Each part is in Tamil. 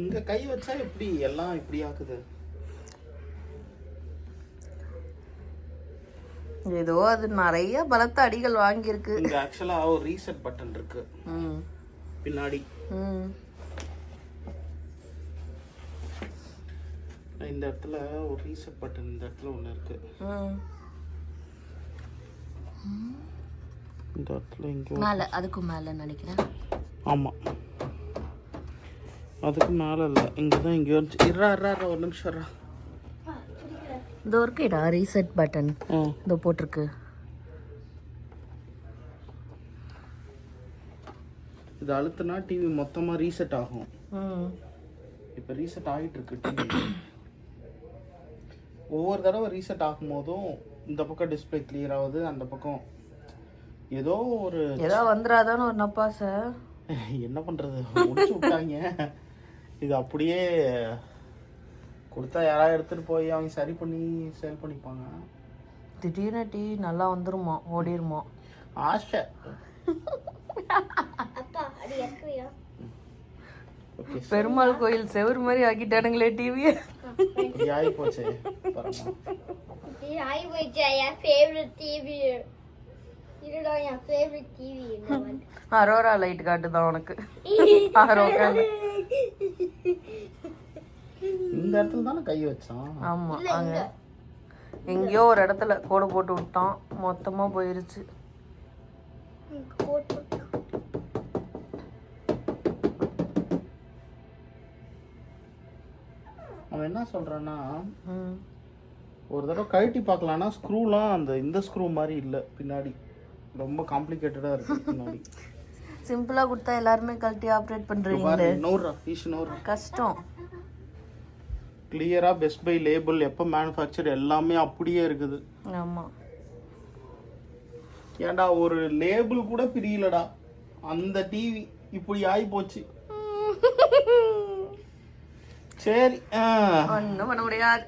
இங்க கை வச்சா எப்படி எல்லாம் இப்படி ஆக்குது? ஏதோ அது நிறைய பலத்த அடிகள் வாங்கியிருக்கு. இங்க ஆக்சுவலா ஒரு ரீசெட் பட்டன் இருக்கு பின்னாடி. இந்த இடத்துல ஒரு ரீசெட் பட்டன் இந்த இடத்துல ஒன்று இருக்கு. இந்த இடத்துல இங்கே மேலே, அதுக்கு மேலே நினைக்கிறேன். ஆமாம், அதுக்கு மேலே இல்லை, இங்கே தான் இங்கே வந்து இருறா ஒரு நிமிஷம் இருறா. இதோ இருக்குடா ரீசெட் பட்டன், இதோ போட்டிருக்கு. இது அழுத்தினா டிவி மொத்தமாக ரீசெட் ஆகும். இப்போ ரீசெட் ஆகிட்டு இருக்கு டிவி. ஒவ்வொரு தடவை ரீசெட் ஆகும் போதும் இந்த பக்கம் டிஸ்பிளே கிளியர் ஆகுது, அந்த பக்கம் ஏதோ வந்துடாதான்னு ஒரு நப்பாசை. என்ன பண்ணுறது, முடிச்சு விட்டாங்க. இது அப்படியே கொடுத்தா யாராவது எடுத்துகிட்டு போய் அவங்க சரி பண்ணி சேல் பண்ணிப்பாங்க. திடீர்னு டிவி நல்லா வந்துருமா, ஓடிருமா ஆசை. பெருமாள் கோயில் செவுரு மாதிரி ஆக்கிட்டானுங்களே டிவியை. ஆகி போச்சு. அரோரா லைட் காட்டுதான் உனக்கு. இந்த இடத்துல தானே கை வச்சான். ஆமா, அங்க எங்கேயோ ஒரு இடத்துல கோடு போட்டு விட்டான், மொத்தமா போயிருச்சு. அவன் என்ன சொல்றான்னா, ஒரு தடவை கழட்டி பார்க்கலாம்னா ஸ்க்ரூலாம் இந்த ஸ்க்ரூ மாதிரி இல்லை, பின்னாடி ரொம்ப காம்ப்ளிகேட்டடா இருக்கு. பின்னாடி சிம்பிளா கொடுத்தா எல்லாருமே கழட்டி ஆப்ரேட் பண்றீங்களே, கஷ்டம். கிளியரா பெஸ்ட் பை லேபிள், எப்போ மேனுஃபேக்சர் எல்லாமே அப்படியே இருக்குது. ஆமா, ஏன்டா ஒரு லேபிள் கூட பிரியலடா, அந்த டிவி இப்படி ஆகி போச்சு. சரி, ஒன்றும் பண்ண முடியாது,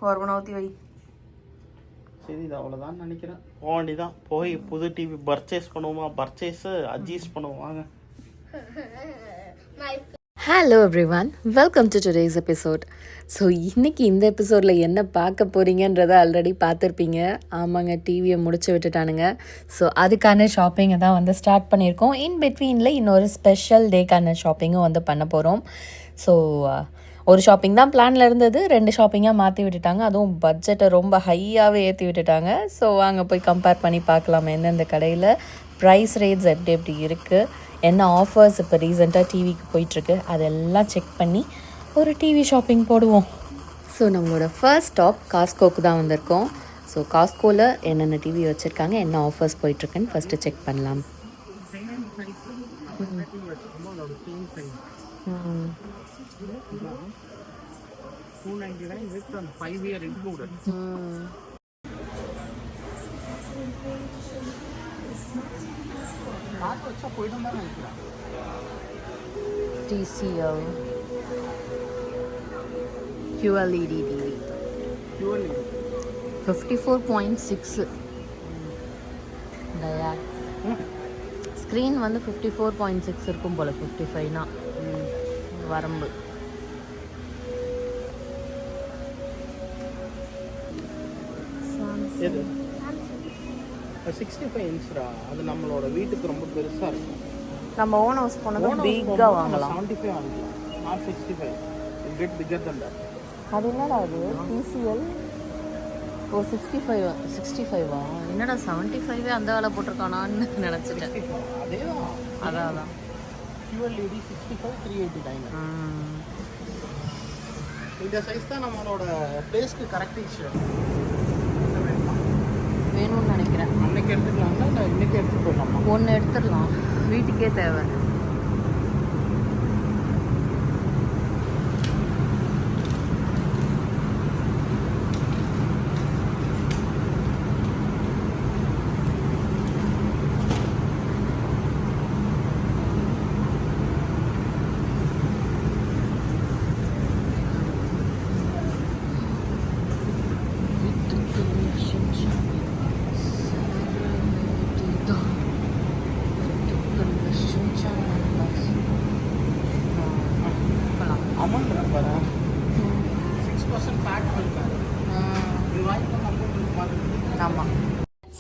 ஓரமனை ஊற்றி வை. சரி, இது அவ்வளோதான் நினைக்கிறேன். போக வேண்டிதான், போய் புது டிவி பர்ச்சேஸ் பண்ணுவோமா, பர்ச்சேஸ் அட்ஜஸ்ட் பண்ணுவோம் வாங்க. Hello everyone, welcome to today's episode. So இன்றைக்கி இந்த எபிசோடில் என்ன பார்க்க போகிறீங்கன்றதை ஆல்ரெடி பார்த்துருப்பீங்க. ஆமாங்க, டிவியை முடிச்சு விட்டுட்டானுங்க. ஸோ அதுக்கான ஷாப்பிங்கை தான் வந்து ஸ்டார்ட் பண்ணியிருக்கோம். இன் பிட்வீனில் இன்னொரு ஸ்பெஷல் டேக்கான ஷாப்பிங்கும் வந்து பண்ண போகிறோம். ஸோ ஒரு ஷாப்பிங் தான் பிளானில் இருந்தது, 2 ஷாப்பிங்காக மாற்றி விட்டுட்டாங்க. அதுவும் பட்ஜெட்டை ரொம்ப ஹையாகவே ஏற்றி விட்டுட்டாங்க. ஸோ வாங்க போய் கம்பேர் பண்ணி பார்க்கலாம் எந்தெந்த கடையில் ப்ரைஸ் ரேட்ஸ் எப்படி இருக்குது, என்ன ஆஃபர்ஸ் இப்போ ரீசெண்டாக டிவிக்கு போயிட்டுருக்கு, அதெல்லாம் செக் பண்ணி ஒரு டிவி ஷாப்பிங் போடுவோம். ஸோ நம்மளோட ஃபர்ஸ்ட் ஸ்டாப் காஸ்கோக்கு தான் வந்திருக்கோம். ஸோ காஸ்கோவில் என்னென்ன டிவி வச்சுருக்காங்க, என்ன ஆஃபர்ஸ் போயிட்டுருக்குன்னு ஃபஸ்ட்டு செக் பண்ணலாம். TCL QLED TV 54.6 டயா. ஸ்க்ரீன் வந்து 54.6 இருக்கும் போல், 55னா வரம்பு. எது 65 இன்ச்ரா, அது நம்மளோட வீட்டுக்கு ரொம்ப பெருசா இருக்கும். நம்ம ஓன் ஹவுஸ் போனது பிக்கா வாங்கலாம். 75 வாங்கலாம், not 65. It get bigger than that. அது என்னடா அது TCL? ஓ 65வா? என்னடா 75 அந்த வேலை போட்டிருக்கானான்னு நினச்சிட்டேன். அதேதான், அதான் QLED 65 389. இந்த சைஸ் தான் நம்மளோட பிளேஸ்க்கு கரெக்ட் இஷ்யூ. வேணும்னு நினைக்கிறேன். அன்னைக்கு எடுத்துக்கலாம்னா இல்லை இன்னைக்கு எடுத்துகிட்டு போயிடலாமா? ஒன்று எடுத்துடலாம், வீட்டுக்கே தேவை. அமௌண்ட் இருக்கு பாரு 6% பேக் பண்ணிருக்காரு. இது வாங்கி அமௌண்ட் பார்த்துட்டு. ஆமாம்.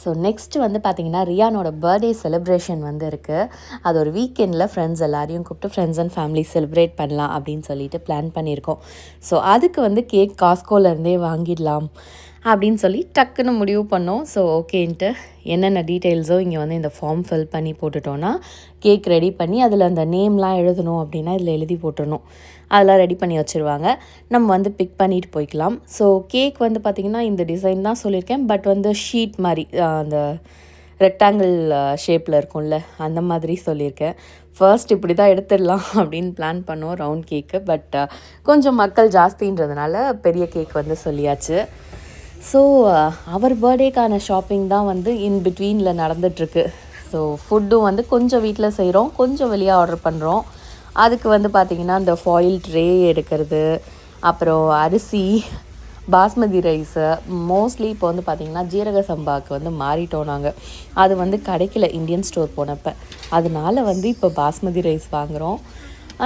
ஸோ நெக்ஸ்ட்டு வந்து பார்த்திங்கன்னா ரியானோட பர்த்டே செலிப்ரேஷன் வந்து இருக்குது. அது ஒரு வீக்கெண்டில் ஃப்ரெண்ட்ஸ் எல்லாரையும் கூப்பிட்டு ஃப்ரெண்ட்ஸ் அண்ட் ஃபேமிலி செலிப்ரேட் பண்ணலாம் அப்படின்னு சொல்லிட்டு பிளான் பண்ணியிருக்கோம். ஸோ அதுக்கு வந்து கேக் காஸ்கோலேருந்தே வாங்கிடலாம் அப்படின்னு சொல்லி டக்குன்னு முடிவு பண்ணோம். ஸோ ஓகேன்ட்டு என்னென்ன டீட்டெயில்ஸோ இங்கே வந்து இந்த ஃபார்ம் ஃபில் பண்ணி போட்டுட்டோன்னா கேக் ரெடி பண்ணி அதில் அந்த நேம்லாம் எழுதணும் அப்படின்னா இதில் எழுதி போட்டுடணும். அதெல்லாம் ரெடி பண்ணி வச்சுருவாங்க. நம்ம வந்து பிக் பண்ணிட்டு போய்க்கலாம். ஸோ கேக் வந்து பார்த்திங்கன்னா இந்த டிசைன் தான் சொல்லியிருக்கேன். பட் வந்து ஷீட் மாதிரி அந்த ரெக்டாங்கிள் ஷேப்பில் இருக்கும்ல அந்த மாதிரி சொல்லியிருக்கேன். ஃபர்ஸ்ட் இப்படி தான் எடுத்துடலாம் அப்படின்னு பிளான் பண்ணோம் ரவுண்ட் கேக்கு. பட் கொஞ்சம் மக்கள் ஜாஸ்தின்றதுனால பெரிய கேக் வந்து சொல்லியாச்சு. ஸோ அவர் பர்த்டேக்கான ஷாப்பிங் தான் வந்து இன் பிட்வீனில் நடந்துகிட்ருக்கு. ஸோ ஃபுட்டும் வந்து கொஞ்சம் வீட்டில் செய்கிறோம், கொஞ்சம் வெளியே ஆர்டர் பண்ணுறோம். அதுக்கு வந்து பார்த்திங்கன்னா இந்த ஃபாயில் ட்ரே எடுக்கிறது, அப்புறம் அரிசி, பாஸ்மதி ரைஸு, மோஸ்ட்லி இப்போ வந்து பார்த்திங்கன்னா ஜீரக சம்பாவுக்கு வந்து மாறிட்டோம் நாங்கள். அது வந்து கிடைக்கல இந்தியன் ஸ்டோர் போனப்போ, அதனால வந்து இப்போ பாஸ்மதி ரைஸ் வாங்குகிறோம்.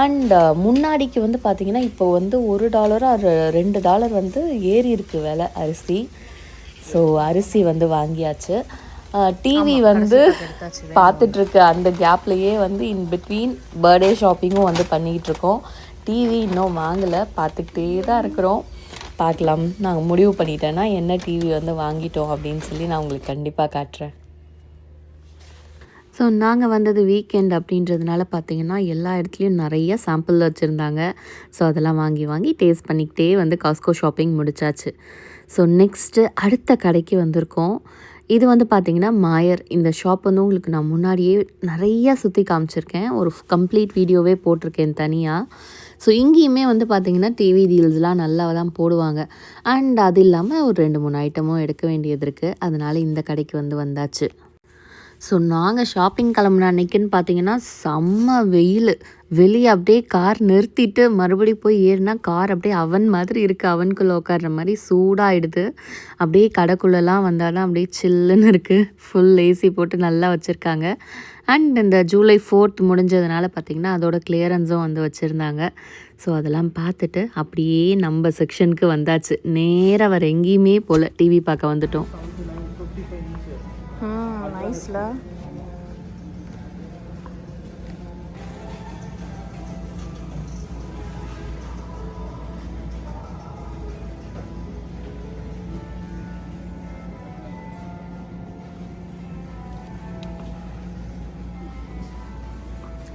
அண்ட் முன்னாடிக்கு வந்து பார்த்திங்கன்னா இப்போ வந்து $1 $2 வந்து ஏறி இருக்குது விலை அரிசி. ஸோ அரிசி வந்து வாங்கியாச்சு. டிவி வந்து பார்த்துட்ருக்கு. அந்த கேப்லேயே வந்து இன் பிட்வீன் பர்த்டே ஷாப்பிங்கும் வந்து பண்ணிகிட்ருக்கோம். டிவி இன்னும் வாங்கலை, பார்த்துக்கிட்டே தான் இருக்கிறோம். பார்க்கலாம். நாங்கள் முடிவு பண்ணிட்டேன்னா என்ன டிவி வந்து வாங்கிட்டோம் அப்படின்னு சொல்லி நான் உங்களுக்கு கண்டிப்பாக காட்டுறேன். ஸோ நாங்கள் வந்தது வீக்கெண்ட் அப்படின்றதுனால பார்த்திங்கன்னா எல்லா இடத்துலையும் நிறைய சாம்பிள் வச்சுருந்தாங்க. ஸோ அதெல்லாம் வாங்கி டேஸ்ட் பண்ணிக்கிட்டே வந்து காஸ்கோ ஷாப்பிங் முடிச்சாச்சு. ஸோ நெக்ஸ்ட்டு அடுத்த கடைக்கு வந்திருக்கோம். இது வந்து பார்த்திங்கன்னா மாயர். இந்த ஷாப் வந்து உங்களுக்கு நான் முன்னாடியே நிறையா சுற்றி காமிச்சிருக்கேன், ஒரு கம்ப்ளீட் வீடியோவே போட்டிருக்கேன் தனியாக. ஸோ இங்கேயுமே வந்து பார்த்திங்கன்னா டிவி டீல்ஸ்லாம் நல்லா தான் போடுவாங்க. அண்ட் அது இல்லாமல் ஒரு 2-3 ஐட்டமும் எடுக்க வேண்டியது இருக்குது. அதனால் இந்த கடைக்கு வந்தாச்சு. ஸோ நாங்கள் ஷாப்பிங் கிளம்புன அன்றைக்கின்னு பார்த்தீங்கன்னா செம்ம வெயில். வெளியே அப்படியே கார் நிறுத்திட்டு மறுபடியும் போய் ஏறினா கார் அப்படியே அவன் மாதிரி இருக்குது. அவனுக்குள்ளே உட்கார்ற மாதிரி சூடாகிடுது. அப்படியே கடைக்குள்ளெல்லாம் வந்தால் தான் அப்படியே சில்லுன்னு இருக்குது. ஃபுல் ஏசி போட்டு நல்லா வச்சுருக்காங்க. அண்ட் இந்த ஜூலை 4th முடிஞ்சதுனால பார்த்திங்கன்னா அதோட கிளியரன்ஸும் வந்து வச்சுருந்தாங்க. ஸோ அதெல்லாம் பார்த்துட்டு அப்படியே நம்ம செக்ஷனுக்கு வந்தாச்சு. நேராக வர எங்கேயுமே போல் டிவி பார்க்க வந்துட்டோம். நைஸ்ல.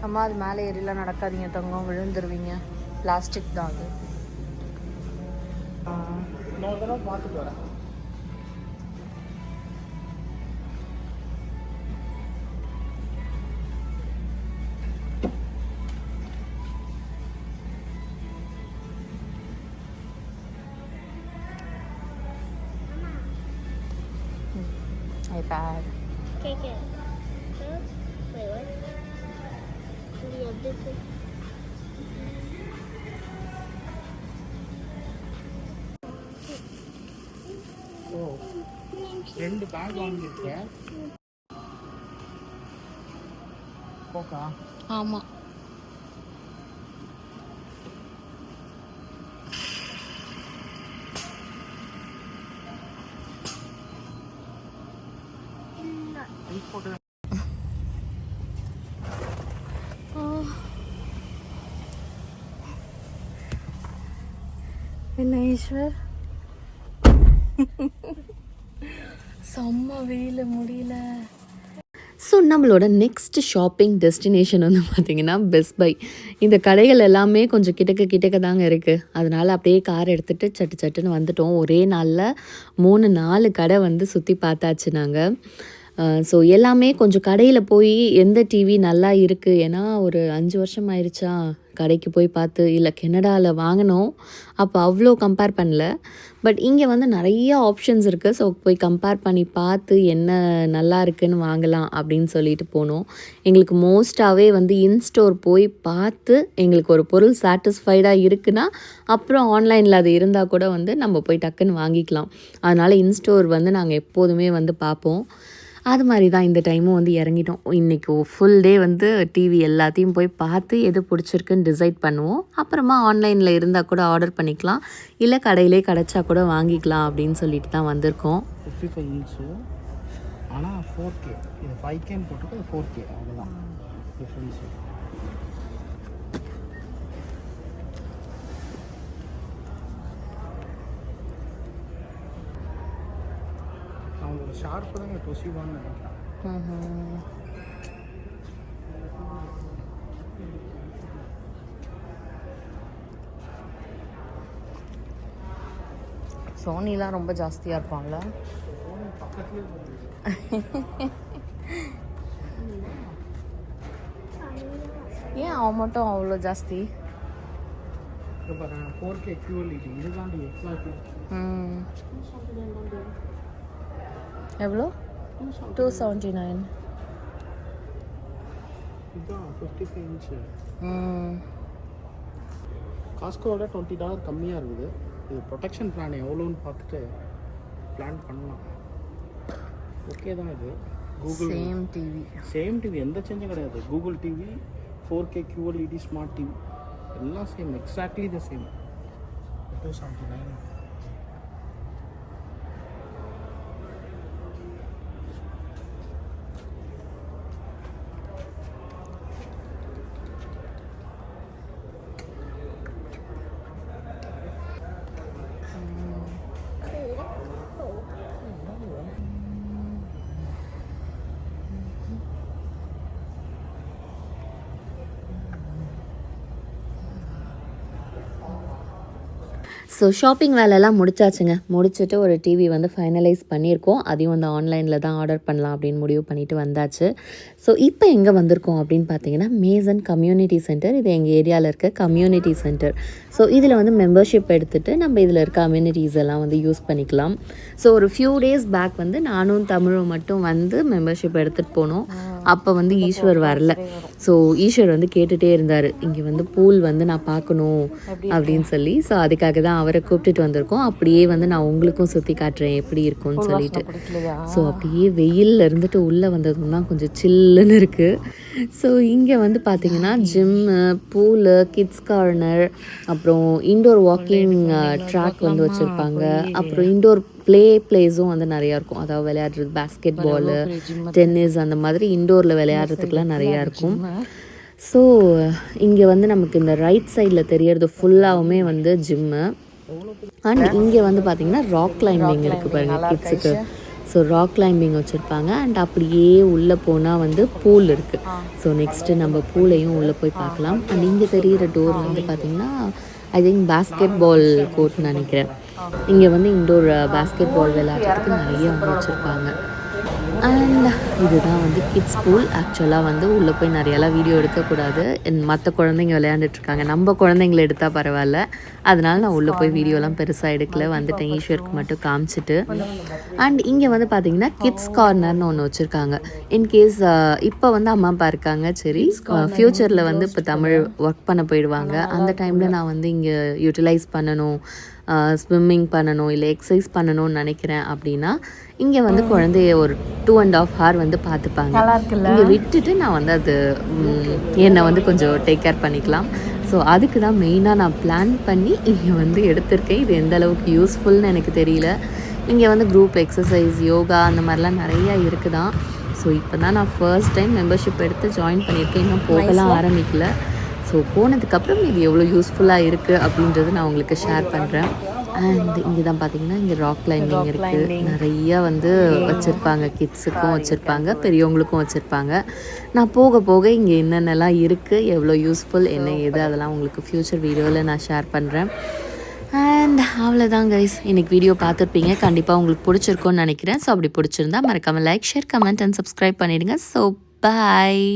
அம்மா அது மேலே ஏறிலாம் நடக்காதீங்க தங்கம், விழுந்துருவீங்க. பிளாஸ்டிக் தான் அது. இன்னொரு தடவை பார்த்துட்டு வரேன். iPad. Okay, good. Wait, what? Yeah, this is... ஓ 2 பேக் வாங்கியிருக்கேன். போக்கா? ஆமாம். என்ன ஈஸ்வர், செம்ம வெயில், முடியல. ஸோ நம்மளோட நெக்ஸ்ட் ஷாப்பிங் டெஸ்டினேஷன் வந்து பார்த்திங்கன்னா பெஸ்ட் பை. இந்த கடைகள் எல்லாமே கொஞ்சம் கிட்டக்க தாங்க இருக்குது. அதனால் அப்படியே கார் எடுத்துகிட்டு சட்டுன்னு வந்துட்டோம். ஒரே நாளில் 3-4 கடை வந்து சுற்றி பார்த்தாச்சு நாங்கள். ஸோ எல்லாமே கொஞ்சம் கடையில் போய் எந்த டிவி நல்லா இருக்குது, ஏன்னா ஒரு 5 வருஷம் ஆயிடுச்சா கடைக்கு போய் பார்த்து. இல்லை கெனடாவில் வாங்கினோம், அப்போ அவ்வளோ கம்பேர் பண்ணல. பட் இங்கே வந்து நிறைய ஆப்ஷன்ஸ் இருக்குது. ஸோ போய் கம்பேர் பண்ணி பார்த்து என்ன நல்லா இருக்குதுன்னு வாங்கலாம் அப்படின்னு சொல்லிட்டு போனோம். எங்களுக்கு மோஸ்ட்டாகவே வந்து இன்ஸ்டோர் போய் பார்த்து எங்களுக்கு ஒரு பொருள் சாட்டிஸ்ஃபைடாக இருக்குன்னா அப்புறம் ஆன்லைனில் அது இருந்தால் கூட வந்து நம்ம போய் டக்குன்னு வாங்கிக்கலாம். அதனால் இன்ஸ்டோர் வந்து நாங்கள் எப்போதுமே வந்து பார்ப்போம். அது மாதிரி தான் இந்த டைமும் வந்து இறங்கிட்டோம். இன்றைக்கி ஃபுல் டே வந்து டிவி எல்லாத்தையும் போய் பார்த்து எது பிடிச்சிருக்குன்னு டிசைட் பண்ணுவோம். அப்புறமா ஆன்லைனில் இருந்தால் கூட ஆர்டர் பண்ணிக்கலாம், இல்லை கடையிலே கிடச்சா கூட வாங்கிக்கலாம் அப்படின்னு சொல்லிட்டு தான் வந்திருக்கோம். 55 இன்ச்சு ஆனால் 4K. இது 5Kன்னு போட்டுருக்கு, அது 4K அவ்வளோதான் டிஃப்ரென்ஸு. அவங்களோட ஷார்ப்பு தான் இங்கே டொசிவான்னு நினைக்கிறேன். சோனிலாம் ரொம்ப ஜாஸ்தியாக இருப்பாங்கள. ஏன் அவன் மட்டும் அவ்வளோ ஜாஸ்தி? 4K QLED இதுதான் எக்ஸாக்ட்லி. எவ்வளோ? 279. இதுதான் 55 இன்ச்சு. காஸ்கோவோட $20 கம்மியாக இருக்குது. இது ப்ரொடெக்ஷன் பிளான் எவ்வளோன்னு பார்த்துட்டு பிளான் பண்ணலாம். ஓகே தான். இது கூகுள் சேம் டிவி எந்த சேஞ்சும் கிடையாது. Google TV 4K QLED smart TV எல்லாம் same, exactly the same. 279. So shopping வேலையெல்லாம் முடிச்சாச்சுங்க. முடிச்சுட்டு ஒரு டிவி வந்து ஃபைனலைஸ் பண்ணியிருக்கோம். அதையும் வந்து ஆன்லைனில் தான் ஆர்டர் பண்ணலாம் அப்படின்னு முடிவு பண்ணிவிட்டு வந்தாச்சு. ஸோ இப்போ எங்கே வந்திருக்கோம் அப்படின்னு பார்த்தீங்கன்னா மேசன் கம்யூனிட்டி சென்டர். இது எங்கள் ஏரியாவில் இருக்க கம்யூனிட்டி சென்டர். ஸோ இதில் வந்து மெம்பர்ஷிப் எடுத்துகிட்டு நம்ம இதில் இருக்க அம்யூனிட்டிஸ் எல்லாம் வந்து யூஸ் பண்ணிக்கலாம். ஸோ ஒரு ஃபியூ டேஸ் பேக் வந்து நானும் தமிழும் மட்டும் வந்து மெம்பர்ஷிப் எடுத்துகிட்டு போனோம். அப்போ வந்து ஈஸ்வர் வரல. ஸோ ஈஸ்வர் வந்து கேட்டுகிட்டே இருந்தார், இங்கே வந்து பூல் வந்து நான் பார்க்கணும் அப்படின்னு சொல்லி. ஸோ அதுக்காக தான் அவரை கூப்பிட்டுட்டு வந்திருக்கோம். அப்படியே வந்து நான் உங்களுக்கும் சுற்றி காட்டுறேன் எப்படி இருக்கும்னு சொல்லிட்டு. ஸோ அப்படியே வெயிலில் இருந்துட்டு உள்ளே வந்ததும் தான் கொஞ்சம் சில்லுன்னு இருக்குது. ஸோ இங்கே வந்து பார்த்திங்கன்னா ஜிம்மு, பூலு, கிட்ஸ் கார்னர், அப்புறம் இன்டோர் வாக்கிங் ட்ராக் வந்து வச்சுருப்பாங்க. அப்புறம் இன்டோர் பிளேஸும் வந்து நிறையா இருக்கும். அதாவது விளையாடுறது பேஸ்கெட் பாலு, டென்னிஸ் அந்த மாதிரி இன்டோரில் விளையாடுறதுக்குலாம் நிறையா இருக்கும். ஸோ இங்கே வந்து நமக்கு இந்த ரைட் சைடில் தெரியறது ஃபுல்லாகவுமே வந்து ஜிம்மு. அண்ட் இங்கே வந்து பார்த்திங்கன்னா ராக் கிளைம்பிங் இருக்குது பாருங்கள் கிட்ஸுக்கு. ஸோ ராக் கிளைம்பிங் வச்சுருப்பாங்க. அண்ட் அப்படியே உள்ளே போனால் வந்து பூல் இருக்குது. ஸோ நெக்ஸ்ட்டு நம்ம பூலையும் உள்ளே போய் பார்க்கலாம். அண்ட் இங்கே தெரிகிற டோர் வந்து பார்த்திங்கன்னா ஐ திங்க் பேஸ்கெட் பால் கோர்ட்னு நினைக்கிறேன். இங்கே வந்து இன்டோர் பேஸ்கெட் பால் விளையாடுறதுக்கு நிறைய வந்து வச்சுருப்பாங்க. அண்ட் இதுதான் வந்து கிட்ஸ் பூல். ஆக்சுவலாக வந்து உள்ளே போய் நிறையாலாம் வீடியோ எடுக்கக்கூடாது, மற்ற குழந்தைங்க விளையாண்டுட்ருக்காங்க. நம்ம குழந்தைங்கள எடுத்தால் பரவாயில்ல, அதனால் நான் உள்ளே போய் வீடியோலாம் பெருசாக எடுக்கல, வந்துட்டேன் ஈஸ்வருக்கு மட்டும் காமிச்சிட்டு. அண்ட் இங்கே வந்து பார்த்திங்கன்னா கிட்ஸ் கார்னர்னு ஒன்று வச்சுருக்காங்க. இன்கேஸ் இப்போ வந்து அம்மா அப்பா இருக்காங்க, சரி ஃப்யூச்சரில் வந்து இப்போ தமிழ் ஒர்க் பண்ண போயிடுவாங்க, அந்த டைமில் நான் வந்து இங்கே யூட்டிலைஸ் பண்ணணும், ஸ்விம்மிங் பண்ணணும், இல்லை எக்ஸசைஸ் பண்ணணும்னு நினைக்கிறேன் அப்படின்னா இங்கே வந்து குழந்தைய ஒரு 2.5 hour வந்து பார்த்துப்பாங்க. இங்கே விட்டுட்டு நான் வந்து அது என்னை வந்து கொஞ்சம் டேக் கேர் பண்ணிக்கலாம். ஸோ அதுக்கு தான் மெயினாக நான் பிளான் பண்ணி இங்கே வந்து எடுத்திருக்கேன். இது எந்த அளவுக்கு யூஸ்ஃபுல்னு எனக்கு தெரியல. இங்கே வந்து குரூப் எக்ஸசைஸ், யோகா அந்த மாதிரிலாம் நிறையா இருக்குதான். ஸோ இப்போ தான் நான் ஃபர்ஸ்ட் டைம் மெம்பர்ஷிப் எடுத்து ஜாயின் பண்ணியிருக்கேன். இன்னும் போகலாம் ஆரம்பிக்கல. ஸோ போனதுக்கப்புறம் இது எவ்வளோ யூஸ்ஃபுல்லாக இருக்குது அப்படின்றது நான் உங்களுக்கு ஷேர் பண்ணுறேன். அண்ட் இங்கே தான் பார்த்தீங்கன்னா இங்கே ராக் கிளைம்பிங் இருக்குது. நிறையா வந்து வச்சுருப்பாங்க, கிட்ஸுக்கும் வச்சுருப்பாங்க, பெரியவங்களுக்கும் வச்சுருப்பாங்க. நான் போக போக இங்கே என்னென்னலாம் இருக்குது, எவ்வளோ யூஸ்ஃபுல், என்ன ஏது அதெல்லாம் உங்களுக்கு ஃப்யூச்சர் வீடியோவில் நான் ஷேர் பண்ணுறேன். அண்ட் அவ்வளோதான் கைஸ், இன்றைக்கி வீடியோ பார்த்துருப்பீங்க. கண்டிப்பாக உங்களுக்கு பிடிச்சிருக்கும்னு நினைக்கிறேன். ஸோ அப்படி பிடிச்சிருந்தா மறக்காமல் like, share, comment and subscribe பண்ணிவிடுங்க. ஸோ பாய்.